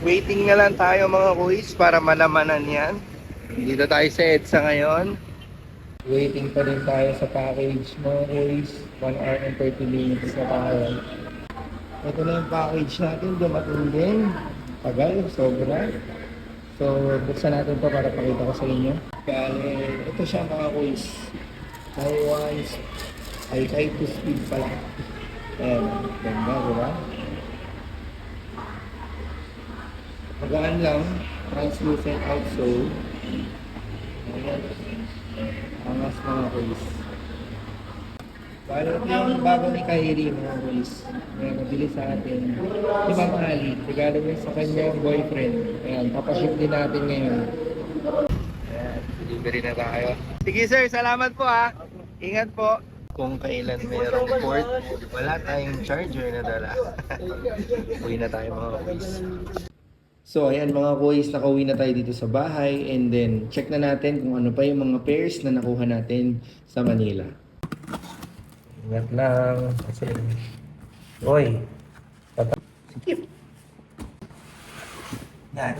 Waiting na lang tayo mga kuis para malamanan yan. Dito tayo sa EDSA ngayon. Waiting pa rin tayo sa package mga kuis. 1 hour and 30 minutes na tayo. Ito na yung package natin. Dumating din. Tagal, sobra. So, buksan natin to para pakita ko sa inyo. Kaya, ito siya mga kuis. Taiwan's high to speed pala. Ayan, ganda, diba? Magaan lang, translucent outsole. Ayan, angas mga kuis. Bale, ito yung bago ni Kairi mga kuis. Ayan, nabili sa atin. Si Ma'am Ali, regalo niya sa kanyang boyfriend. Ayan, papaship din natin ngayon. Ayan, delivery na tayo. Sige sir, salamat po ha. Ingat po. Kung kailan mayroong port, wala tayong charger na dala. Uwi na tayo mga kuis. So ayan mga kuis, nakauwi na tayo dito sa bahay and then check na natin kung ano pa yung mga pairs na nakuha natin sa Manila. Ingat lang kasi oy, sikip. Yan.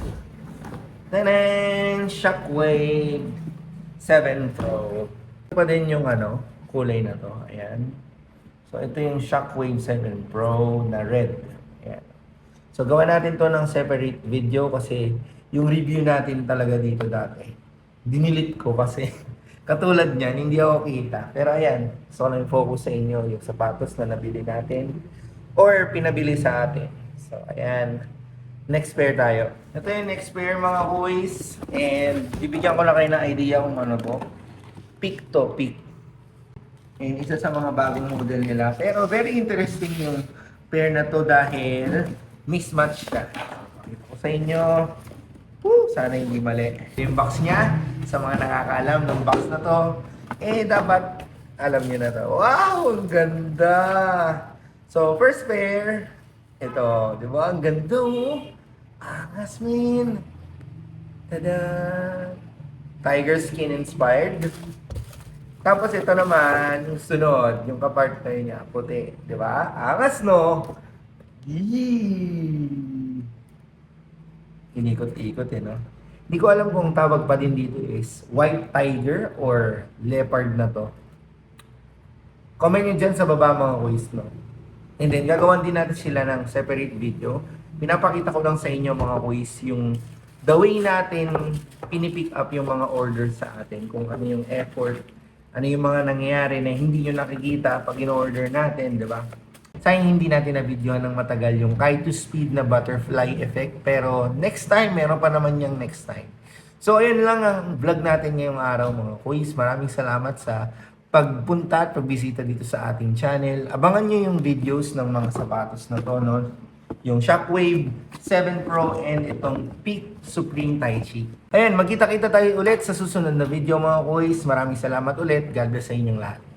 Tanan! Shockwave 7 Pro. Ito pa din yung kulay na to. Ayan. So ito yung Shockwave 7 Pro na red. Ayan. So gawa natin to ng separate video kasi yung review natin talaga dito dati. Dinilit ko kasi katulad niyan, hindi ako kita. Pero ayan, so lang focus sa inyo yung sapatos na nabili natin or pinabili sa atin. So ayan, next pair tayo. Ito yung next pair mga kuys. And bibigyan ko lang kayo ng idea kung ano to. Peak to, peak. And isa sa mga bagong model nila. Pero very interesting yung pair na to dahil mismatch siya. Ito ko sa inyo. Sana hindi mali. Yung box niya, sa mga nakakaalam ng box na to, dapat alam niyo na to. Wow! Ang ganda! So, first pair, ito. Di ba? Ang ganda oh. Angas, man. Tada! Tiger skin inspired. Tapos ito naman, yung sunod, yung kapartner niya, puti. Di ba? Angas, no? Yee! Inikot-ikot no? Hindi ko alam kung tawag pa din dito is white tiger or leopard na to. Comment nyo dyan sa baba mga kuys, no? And then, gagawan din natin sila ng separate video. Pinapakita ko lang sa inyo mga kuys yung the way natin pinipick up yung mga orders sa atin. Kung ano yung effort, ano yung mga nangyayari na hindi nyo nakikita pag in-order natin, di ba? Sayang hindi natin na-videoan ng matagal yung kite to speed na butterfly effect. Pero next time, meron pa naman yung next time. So, ayun lang ang vlog natin ngayong araw mga kuys. Maraming salamat sa pagpunta at pagbisita dito sa ating channel. Abangan nyo yung videos ng mga sapatos na to, no? Yung Shockwave 7 Pro and itong Peak Supreme Tai Chi. Ayun, magkita-kita tayo ulit sa susunod na video mga kuys. Maraming salamat ulit. God bless sa inyong lahat.